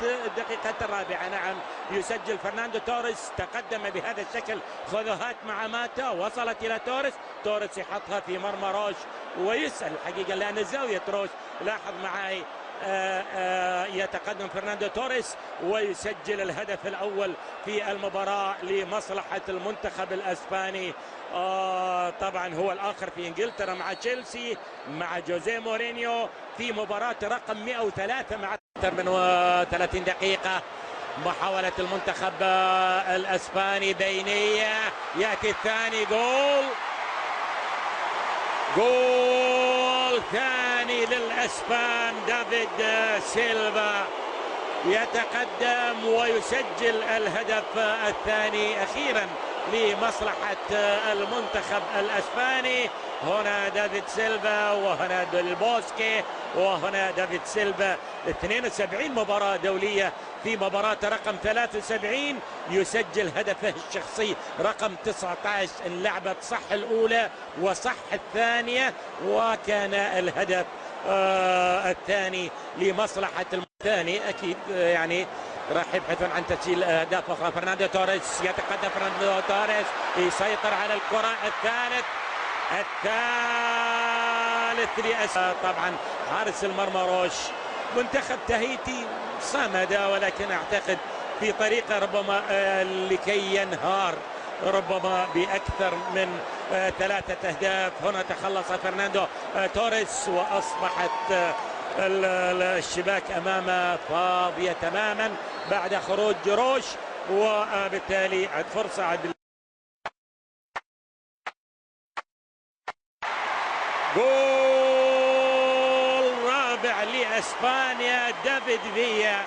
الدقيقة الرابعة. نعم، يسجل فرناندو توريس، تقدم بهذا الشكل، خذوهات مع ماتا، وصلت إلى توريس، توريس يحطها في مرمى روش، ويسأل الحقيقة لأن زاوية روش، لاحظ معي، يتقدم فرناندو توريس ويسجل الهدف الأول في المباراة لمصلحة المنتخب الأسباني. طبعا هو الآخر في إنجلترا مع تشيلسي مع جوزيه مورينيو في مباراة رقم 103 مع أكثر من 30 دقيقة. محاولة المنتخب الأسباني بينية، يأتي الثاني، جول ثاني للأسبان. دافيد سيلفا يتقدم ويسجل الهدف الثاني أخيرا لمصلحة المنتخب الأسباني. هنا دافيد سيلفا، وهنا ديل بوسكي، وهنا دافيد سيلفا. 72 مباراة دولية، في مباراة رقم 73 يسجل هدفه الشخصي رقم 19. اللعبة صح الأولى وصح الثانية، وكان الهدف الثاني لمصلحة الثاني. أكيد يعني راح يبحثون عن تسجيل أهداف أخرى. فرناندو توريس، يتقدم فرناندو توريس، يسيطر على الكرة. الثالث طبعا حارس المرمى روش. منتخب تهيتي صمد، ولكن أعتقد في طريقة ربما لكي ينهار ربما بأكثر من 3 أهداف. هنا تخلص فرناندو توريس، وأصبحت الشباك أمامه فاضية تماما بعد خروج روش، وبالتالي عد فرصة جول رابع لأسبانيا، دافيد فيا.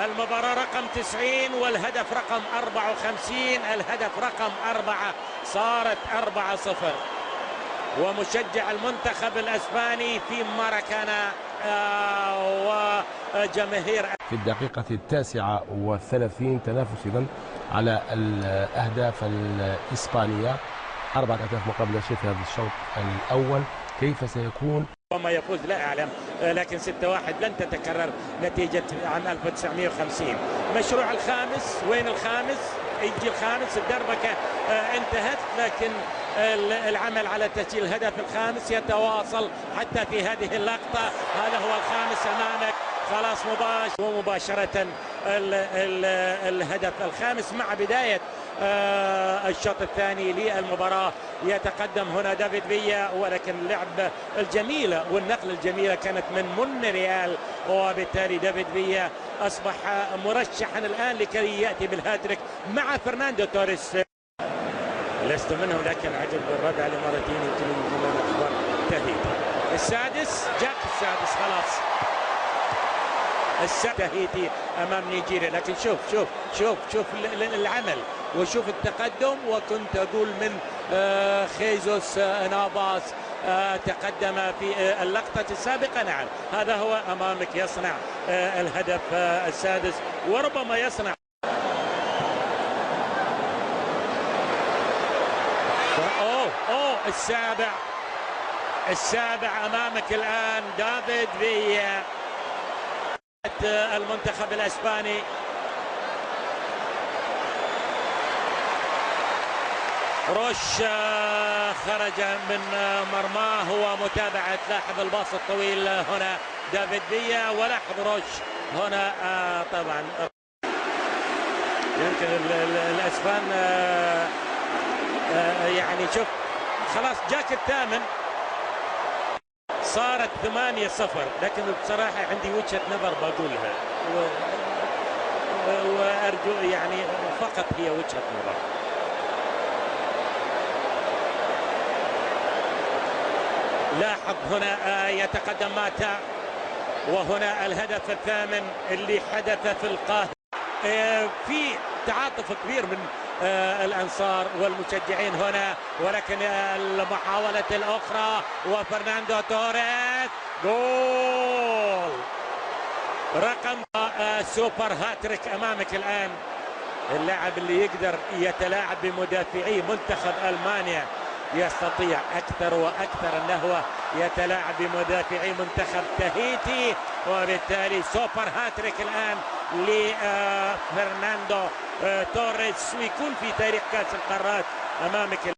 المباراة رقم 90 والهدف رقم 54، الهدف رقم 4، صارت 4-0. ومشجع المنتخب الأسباني في ماراكانا وجماهير. في الدقيقة 39 تنافس إذن على الأهداف الإسبانية، 4 أهداف مقابل شيء في هذا الشوط الأول. كيف سيكون؟ وما يفوز لا أعلم، لكن 6-1 لن تتكرر نتيجة عام 1950. مشروع الخامس، وين الخامس؟ يجي الخامس، الدربكة انتهت، لكن العمل على تسجيل الهدف الخامس يتواصل حتى في هذه اللقطة. هذا هو الخامس أمامك، خلاص مباشرة الهدف الخامس مع بداية الشوط الثاني للمباراة. يتقدم هنا دافيد فيا، ولكن اللعبة الجميلة والنقل الجميلة كانت من مونريال، وبالتالي دافيد فيا أصبح مرشحا الآن لكي يأتي بالهاتريك مع فرناندو توريس. لست منهم، لكن عجب الرد على مرتين يمكن من أخبار تهيتي. السادس، جاك السادس، خلاص تهيتي امام نيجيريا. لكن شوف العمل، وشوف التقدم. وكنت اقول من خيزوس نافاس تقدم في اللقطة السابقة. نعم، هذا هو امامك، يصنع الهدف السادس، وربما يصنع السابع امامك الان. دافيد فيا المنتخب الاسباني. روش خرج من مرماه ومتابعة، لاحظ الباص الطويل هنا دافيد فيا، ولاحظ روش هنا طبعا يمكن الاسبان يعني شوف خلاص جاك الثامن، صارت 8-0. لكن بصراحة عندي وجهة نظر بقولها، وأرجو يعني فقط هي وجهة نظر. لاحظ هنا يتقدم ماتا، وهنا الهدف الثامن اللي حدث في القاهرة. في تعاطف كبير من الأنصار والمشجعين هنا، ولكن المحاولة الأخرى وفرناندو توريس، جول رقم سوبر هاتريك أمامك الآن. اللاعب اللي يقدر يتلاعب بمدافعي منتخب ألمانيا يستطيع أكثر وأكثر أنه يتلاعب بمدافعي منتخب تهيتي. وبالتالي سوبر هاتريك الآن لفرناندو توريس، ويكون في تاريخ كأس القارات أمامك.